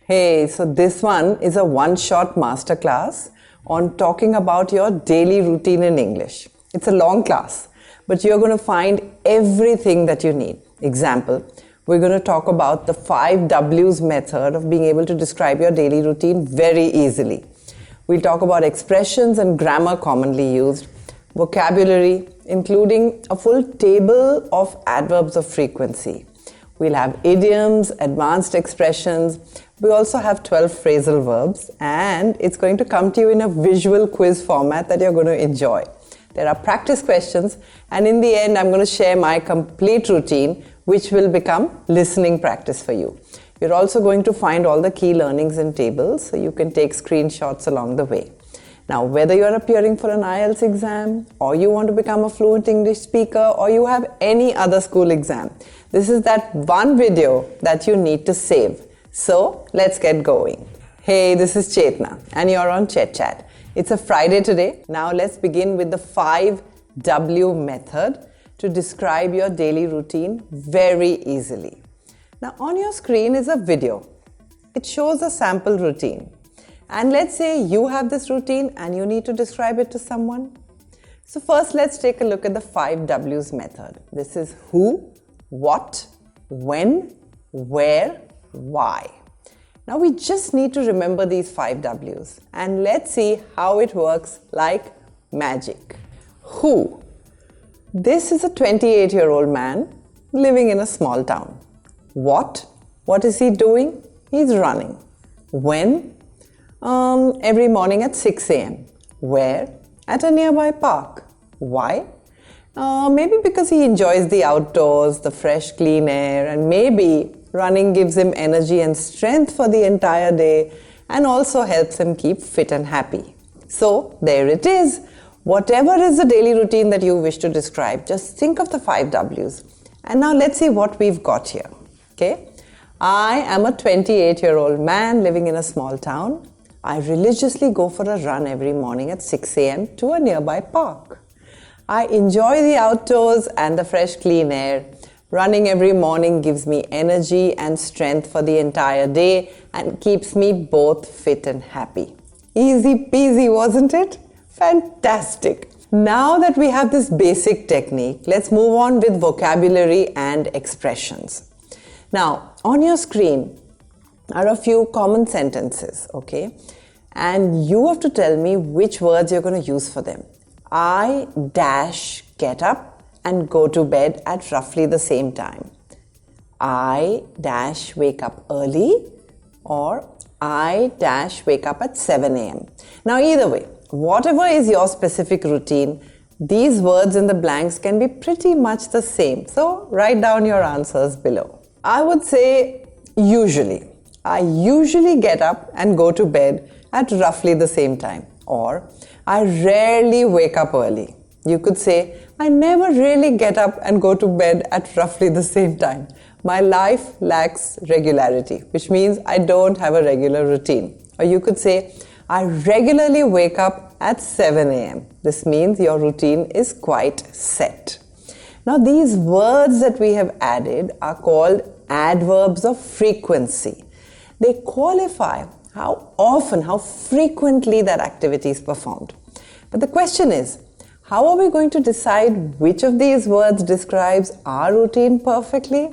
Hey, so this one is a one-shot masterclass on talking about your daily routine in English. It's a long class, but you're going to find everything that you need. Example, we're going to talk about the 5 W's method of being able to describe your daily routine very easily. We'll talk about expressions and grammar commonly used, vocabulary, including a full table of adverbs of frequency. We'll have idioms, advanced expressions. We also have 12 phrasal verbs, and it's going to come to you in a visual quiz format that you're going to enjoy. There are practice questions, and in the end, I'm going to share my complete routine, which will become listening practice for you. You're also going to find all the key learnings in tables, so you can take screenshots along the way. Now, whether you're appearing for an IELTS exam, or you want to become a fluent English speaker, or you have any other school exam, this is that one video that you need to save. So, let's get going. Hey, this is Chetna, and you're on ChetChat. It's a Friday today. Now, let's begin with the 5W method to describe your daily routine very easily. Now, on your screen is a video. It shows a sample routine. And let's say you have this routine and you need to describe it to someone. So first, let's take a look at the 5W's method. This is who, what, when, where, why. Now we just need to remember these 5W's and let's see how it works like magic. Who? This is a 28-year-old man living in a small town. What? What is he doing? He's running. When? Every morning at 6 a.m. Where? At a nearby park. Why? Maybe because he enjoys the outdoors, the fresh, clean air, and maybe running gives him energy and strength for the entire day and also helps him keep fit and happy. So, there it is. Whatever is the daily routine that you wish to describe, just think of the 5W's. And now let's see what we've got here. Okay? I am a 28-year-old man living in a small town. I religiously go for a run every morning at 6 a.m. to a nearby park. I enjoy the outdoors and the fresh clean air. Running every morning gives me energy and strength for the entire day and keeps me both fit and happy. Easy peasy, wasn't it? Fantastic! Now that we have this basic technique, let's move on with vocabulary and expressions. Now, on your screen are a few common sentences, okay? And you have to tell me which words you're going to use for them. I dash get up and go to bed at roughly the same time. I dash wake up early, or I dash wake up at 7 a.m. Now either way, whatever is your specific routine, these words in the blanks can be pretty much the same. So write down your answers below. I would say usually. I usually get up and go to bed at roughly the same time. Or, I rarely wake up early. You could say, I never really get up and go to bed at roughly the same time. My life lacks regularity, which means I don't have a regular routine. Or you could say, I regularly wake up at 7 a.m. This means your routine is quite set. Now, these words that we have added are called adverbs of frequency. They qualify how often, how frequently that activity is performed. But the question is, how are we going to decide which of these words describes our routine perfectly?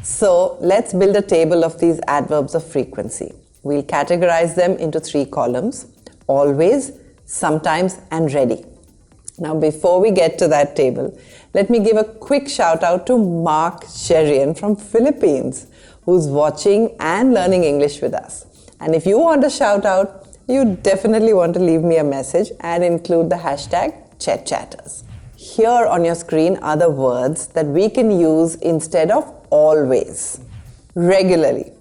So let's build a table of these adverbs of frequency. We'll categorize them into 3 columns: always, sometimes, and ready. Now, before we get to that table, let me give a quick shout out to Mark Cherian from Philippines, who's watching and learning English with us. And if you want a shout out, you definitely want to leave me a message and include the hashtag ChetChatters. Here on your screen are the words that we can use instead of always. Regularly.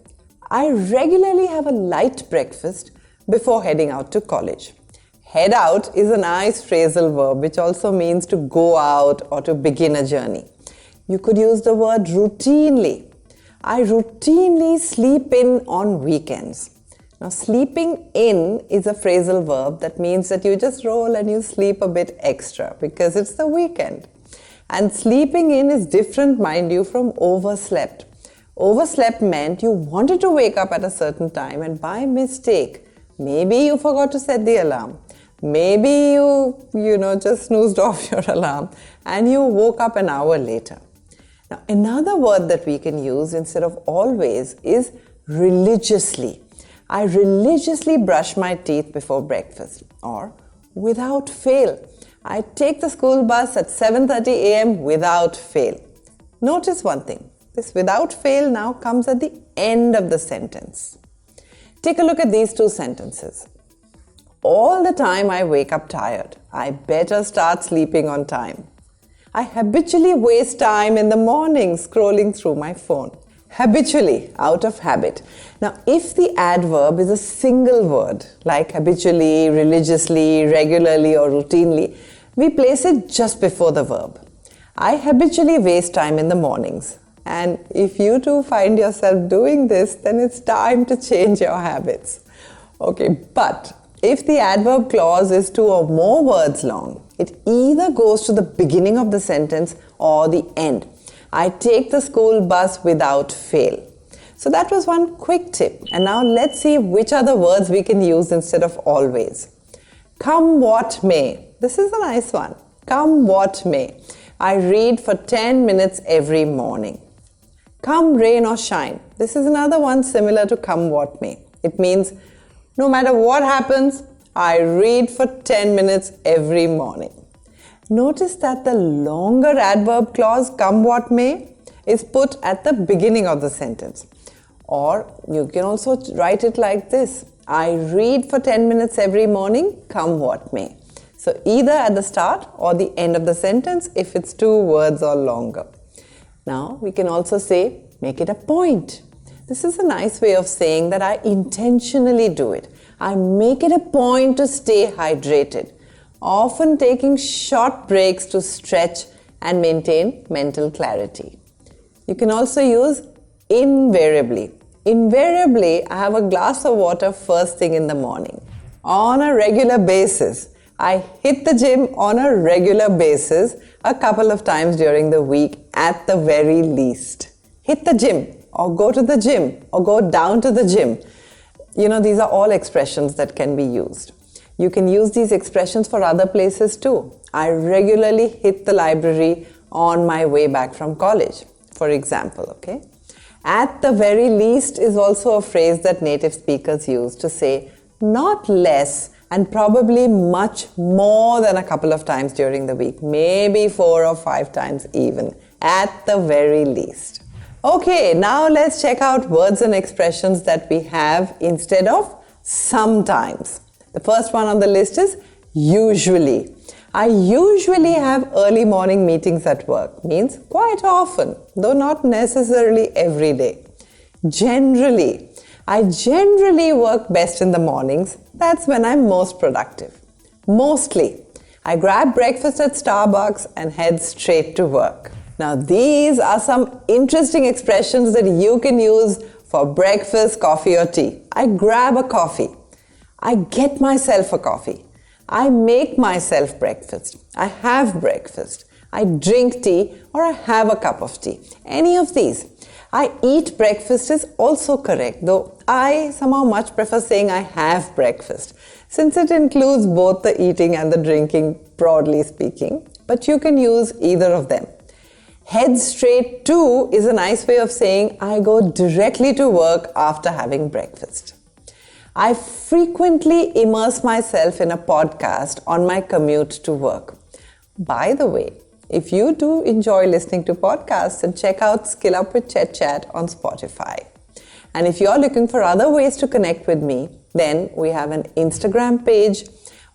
I regularly have a light breakfast before heading out to college. Head out is a nice phrasal verb which also means to go out or to begin a journey. You could use the word routinely. I routinely sleep in on weekends. Now, sleeping in is a phrasal verb that means that you just roll and you sleep a bit extra because it's the weekend. And sleeping in is different, mind you, from overslept. Overslept meant you wanted to wake up at a certain time and by mistake, maybe you forgot to set the alarm. Maybe you just snoozed off your alarm and you woke up an hour later. Now, another word that we can use instead of always is religiously. I religiously brush my teeth before breakfast. Or without fail. I take the school bus at 7:30 a.m. without fail. Notice one thing. This without fail now comes at the end of the sentence. Take a look at these two sentences. All the time I wake up tired. I better start sleeping on time. I habitually waste time in the morning scrolling through my phone. Habitually, out of habit. Now, if the adverb is a single word, like habitually, religiously, regularly or routinely, we place it just before the verb. I habitually waste time in the mornings. And if you too find yourself doing this, then it's time to change your habits. Okay, but if the adverb clause is 2 or more words long, it either goes to the beginning of the sentence or the end. I take the school bus without fail. So that was one quick tip. And now let's see which other words we can use instead of always. Come what may. This is a nice one. Come what may. I read for 10 minutes every morning. Come rain or shine. This is another one similar to come what may. It means no matter what happens, I read for 10 minutes every morning. Notice that the longer adverb clause, come what may, is put at the beginning of the sentence. Or you can also write it like this. I read for 10 minutes every morning, come what may. So either at the start or the end of the sentence if it's 2 words or longer. Now we can also say, make it a point. This is a nice way of saying that I intentionally do it. I make it a point to stay hydrated, often taking short breaks to stretch and maintain mental clarity. You can also use invariably. Invariably, I have a glass of water first thing in the morning. On a regular basis. I hit the gym on a regular basis a couple of times during the week at the very least. Hit the gym or go to the gym or go down to the gym. These are all expressions that can be used. You can use these expressions for other places too. I regularly hit the library on my way back from college, for example, okay? At the very least is also a phrase that native speakers use to say not less and probably much more than a couple of times during the week, maybe 4 or 5 times even, at the very least. Okay, now let's check out words and expressions that we have instead of sometimes. The first one on the list is usually. I usually have early morning meetings at work. Means quite often, though not necessarily every day. Generally. I generally work best in the mornings. That's when I'm most productive. Mostly. I grab breakfast at Starbucks and head straight to work. Now these are some interesting expressions that you can use for breakfast, coffee or tea. I grab a coffee. I get myself a coffee. I make myself breakfast. I have breakfast. I drink tea or I have a cup of tea. Any of these. I eat breakfast is also correct, though I somehow much prefer saying I have breakfast, since it includes both the eating and the drinking, broadly speaking. But you can use either of them. Head straight to is a nice way of saying I go directly to work after having breakfast. I frequently immerse myself in a podcast on my commute to work. By the way, if you do enjoy listening to podcasts, then check out Skill Up with ChetChat on Spotify. And if you're looking for other ways to connect with me, then we have an Instagram page.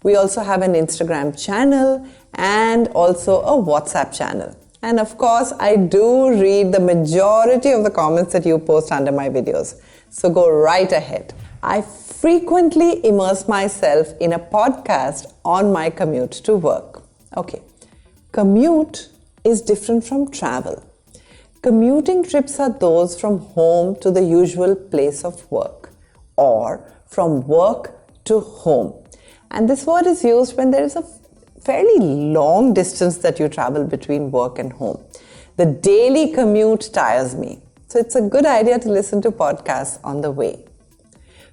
We also have an Instagram channel and also a WhatsApp channel. And of course, I do read the majority of the comments that you post under my videos. So go right ahead. I frequently immerse myself in a podcast on my commute to work. Okay. Commute is different from travel. Commuting trips are those from home to the usual place of work or from work to home. And this word is used when there is a fairly long distance that you travel between work and home. The daily commute tires me. So it's a good idea to listen to podcasts on the way.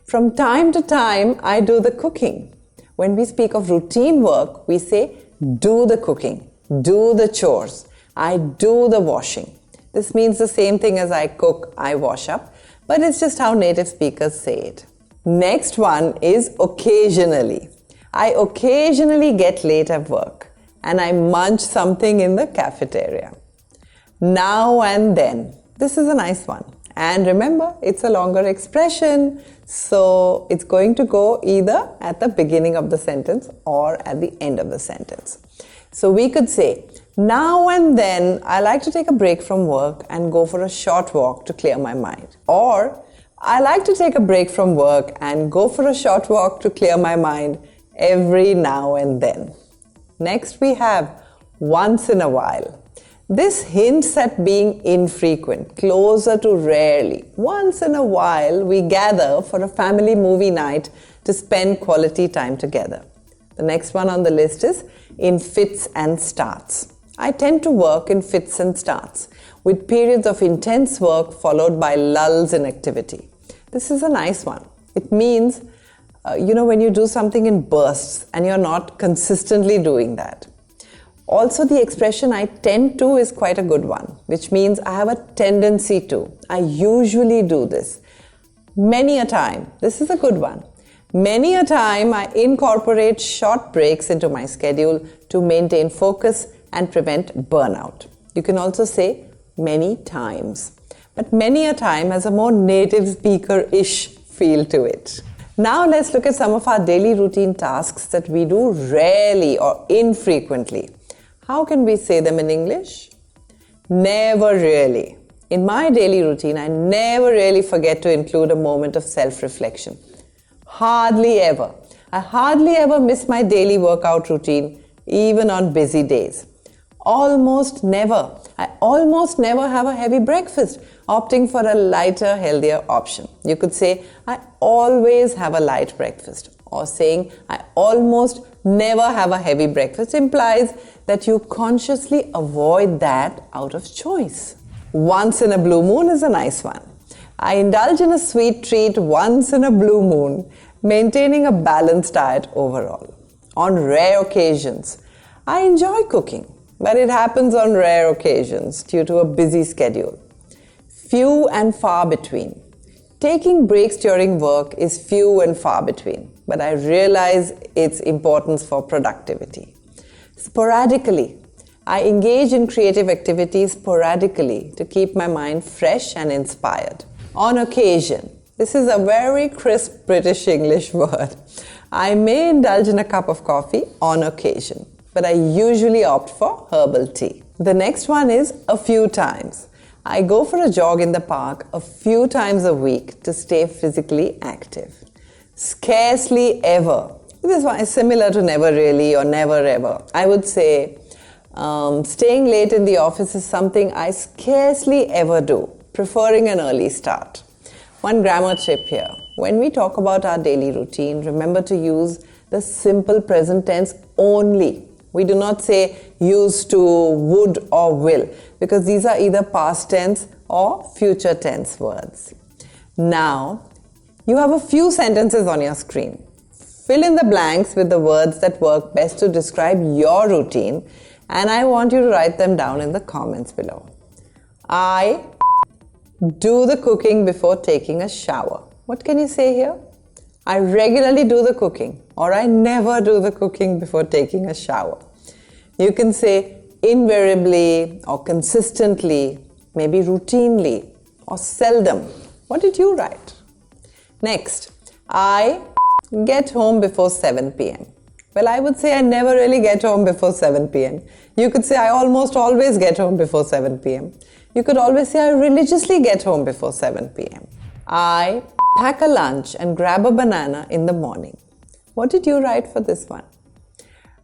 From time to time, I do the cooking. When we speak of routine work, we say do the cooking, do the chores, I do the washing. This means the same thing as I cook, I wash up, but it's just how native speakers say it. Next one is occasionally. I occasionally get late at work and I munch something in the cafeteria. Now and then. This is a nice one. And remember, it's a longer expression, so it's going to go either at the beginning of the sentence or at the end of the sentence. So we could say, now and then I like to take a break from work and go for a short walk to clear my mind. Or, I like to take a break from work and go for a short walk to clear my mind every now and then. Next we have once in a while. This hints at being infrequent, closer to rarely. Once in a while, we gather for a family movie night to spend quality time together. The next one on the list is in fits and starts. I tend to work in fits and starts, with periods of intense work followed by lulls in activity. This is a nice one. It means, when you do something in bursts and you're not consistently doing that. Also, the expression I tend to is quite a good one, which means I have a tendency to. I usually do this. Many a time. This is a good one. Many a time I incorporate short breaks into my schedule to maintain focus and prevent burnout. You can also say many times. But many a time has a more native speaker-ish feel to it. Now let's look at some of our daily routine tasks that we do rarely or infrequently. How can we say them in English? Never really. In my daily routine, I never really forget to include a moment of self-reflection. Hardly ever. I hardly ever miss my daily workout routine, even on busy days. Almost never. I almost never have a heavy breakfast, opting for a lighter, healthier option. You could say, I always have a light breakfast. Or saying, I almost never have a heavy breakfast implies that you consciously avoid that out of choice. Once in a blue moon is a nice one. I indulge in a sweet treat once in a blue moon, maintaining a balanced diet overall. On rare occasions, I enjoy cooking, but it happens on rare occasions due to a busy schedule. Few and far between. Taking breaks during work is few and far between, but I realize its importance for productivity. Sporadically. I engage in creative activities sporadically to keep my mind fresh and inspired. On occasion. This is a very crisp British English word. I may indulge in a cup of coffee on occasion, but I usually opt for herbal tea. The next one is a few times. I go for a jog in the park a few times a week to stay physically active. Scarcely ever. This one is similar to never really or never ever. I would say staying late in the office is something I scarcely ever do, preferring an early start. One grammar tip here. When we talk about our daily routine, remember to use the simple present tense only. We do not say used to, would or will, because these are either past tense or future tense words. Now, you have a few sentences on your screen. Fill in the blanks with the words that work best to describe your routine, and I want you to write them down in the comments below. I do the cooking before taking a shower. What can you say here? I regularly do the cooking, or I never do the cooking before taking a shower. You can say invariably or consistently, maybe routinely or seldom. What did you write? Next, I get home before 7 p.m. Well, I would say I never really get home before 7 p.m. You could say I almost always get home before 7 p.m. You could always say I religiously get home before 7 p.m. I pack a lunch and grab a banana in the morning. What did you write for this one?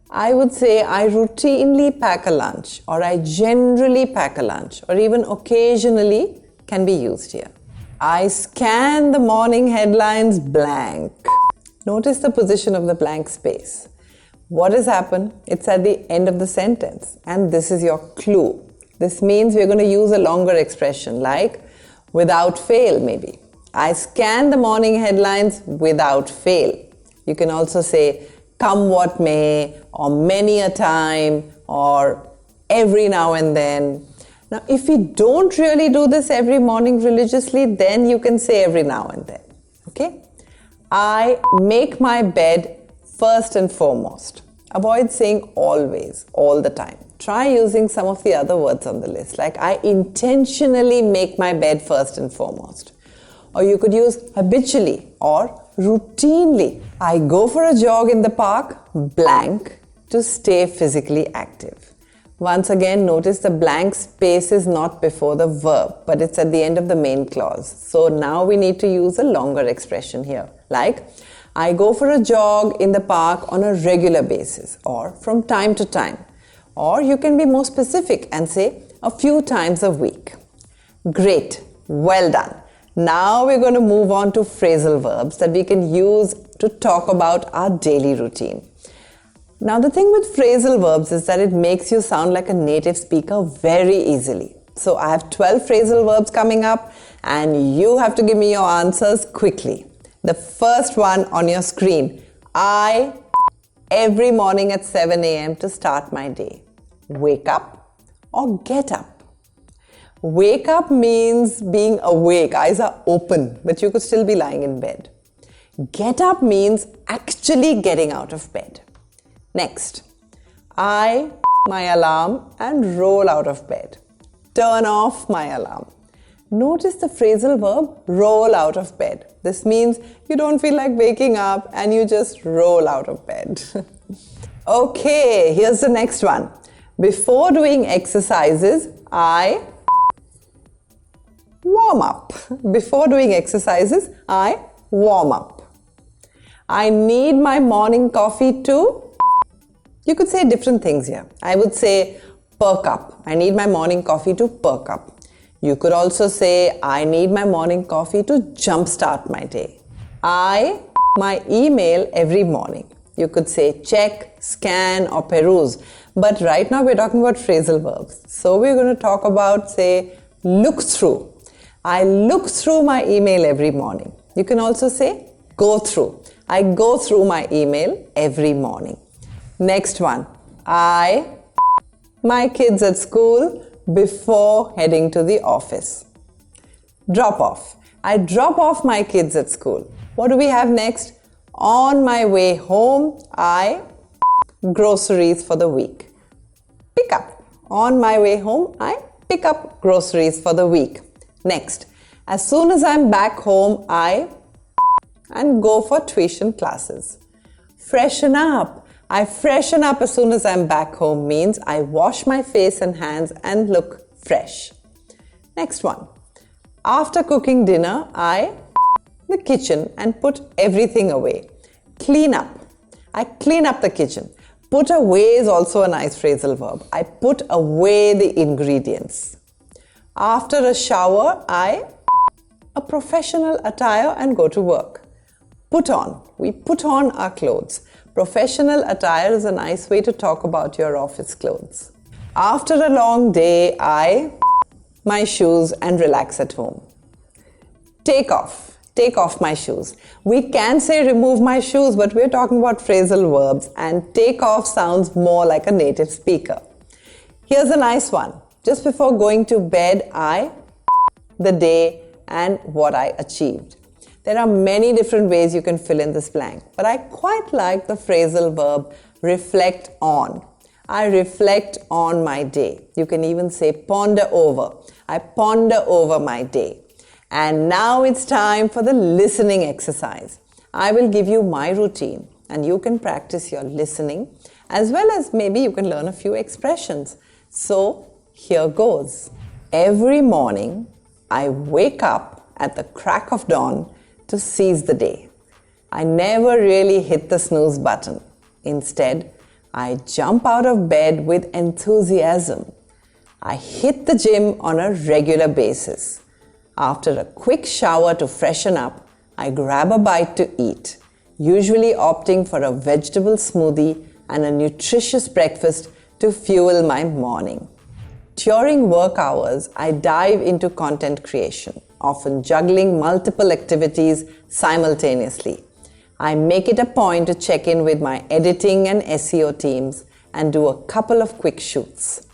I would say I routinely pack a lunch, or I generally pack a lunch, or even occasionally can be used here. I scan the morning headlines blank. Notice the position of the blank space. What has happened? It's at the end of the sentence, and this is your clue. This means we're going to use a longer expression like, without fail maybe. I scan the morning headlines without fail. You can also say come what may, or many a time, or every now and then. Now, if we don't really do this every morning religiously, then you can say every now and then. Okay? I make my bed first and foremost. Avoid saying always, all the time. Try using some of the other words on the list, like I intentionally make my bed first and foremost. Or you could use habitually or routinely. I go for a jog in the park, blank, to stay physically active. Once again, notice the blank space is not before the verb, but it's at the end of the main clause. So now we need to use a longer expression here, like I go for a jog in the park on a regular basis or from time to time. Or you can be more specific and say a few times a week. Great, well done. Now we're going to move on to phrasal verbs that we can use to talk about our daily routine. Now the thing with phrasal verbs is that it makes you sound like a native speaker very easily. So I have 12 phrasal verbs coming up and you have to give me your answers quickly. The first one on your screen, I every morning at 7 a.m. to start my day. Wake up or get up. Wake up means being awake, eyes are open, but you could still be lying in bed. Get up means actually getting out of bed. Next, I my alarm and roll out of bed. Turn off my alarm. Notice the phrasal verb roll out of bed. This means you don't feel like waking up and you just roll out of bed. Okay, here's the next one. Before doing exercises, I warm up. Before doing exercises, I warm up. I need my morning coffee to... You could say different things here. I would say perk up. I need my morning coffee to perk up. You could also say I need my morning coffee to jumpstart my day. I my email every morning. You could say check, scan or peruse. But right now we're talking about phrasal verbs. So we're going to talk about, say, look through. I look through my email every morning. You can also say go through. I go through my email every morning. Next one. I my kids at school before heading to the office. Drop off. I drop off my kids at school. What do we have next? On my way home, I groceries for the week. Pick up. On my way home, I pick up groceries for the week. Next, as soon as I'm back home, I and go for tuition classes. Freshen up. I freshen up as soon as I'm back home means I wash my face and hands and look fresh. Next one. After cooking dinner, I the kitchen and put everything away. Clean up. I clean up the kitchen. Put away is also a nice phrasal verb. I put away the ingredients. After a shower, I a professional attire and go to work. Put on. We put on our clothes. Professional attire is a nice way to talk about your office clothes. After a long day, I my shoes and relax at home. Take off. Take off my shoes. We can say remove my shoes, but we're talking about phrasal verbs and take off sounds more like a native speaker. Here's a nice one. Just before going to bed, I the day and what I achieved. There are many different ways you can fill in this blank, but I quite like the phrasal verb reflect on. I reflect on my day. You can even say ponder over. I ponder over my day. And now it's time for the listening exercise. I will give you my routine and you can practice your listening as well as maybe you can learn a few expressions. So here goes. Every morning I wake up at the crack of dawn to seize the day. I never really hit the snooze button. Instead, I jump out of bed with enthusiasm. I hit the gym on a regular basis. After a quick shower to freshen up, I grab a bite to eat, usually opting for a vegetable smoothie and a nutritious breakfast to fuel my morning. During work hours, I dive into content creation often juggling multiple activities simultaneously. I make it a point to check in with my editing and SEO teams and do a couple of quick shoots.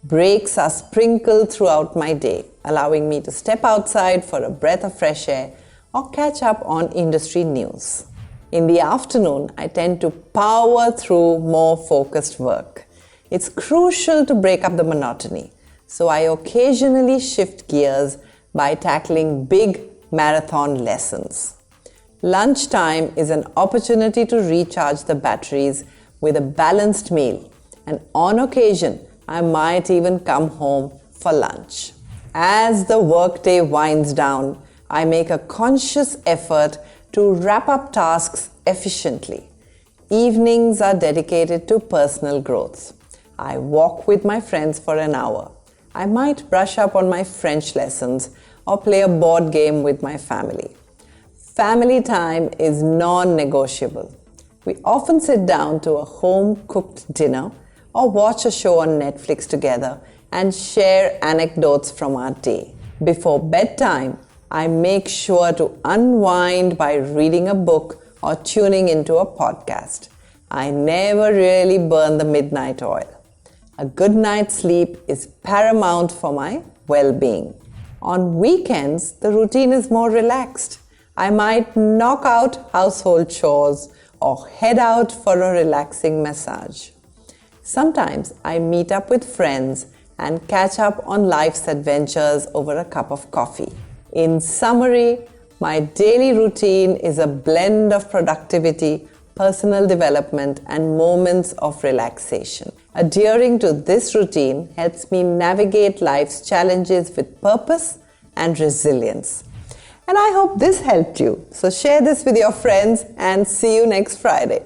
Breaks are sprinkled throughout my day, allowing me to step outside for a breath of fresh air or catch up on industry news. In the afternoon, I tend to power through more focused work. It's crucial to break up the monotony, so I occasionally shift gears by tackling big marathon lessons. Lunchtime is an opportunity to recharge the batteries with a balanced meal, and on occasion, I might even come home for lunch. As the workday winds down, I make a conscious effort to wrap up tasks efficiently. Evenings are dedicated to personal growth. I walk with my friends for an hour. I might brush up on my French lessons or play a board game with my family. Family time is non-negotiable. We often sit down to a home-cooked dinner or watch a show on Netflix together and share anecdotes from our day. Before bedtime, I make sure to unwind by reading a book or tuning into a podcast. I never really burn the midnight oil. A good night's sleep is paramount for my well-being. On weekends, the routine is more relaxed. I might knock out household chores or head out for a relaxing massage. Sometimes I meet up with friends and catch up on life's adventures over a cup of coffee. In summary, my daily routine is a blend of productivity, personal development, and moments of relaxation. Adhering to this routine helps me navigate life's challenges with purpose and resilience. And I hope this helped you. So share this with your friends and see you next Friday.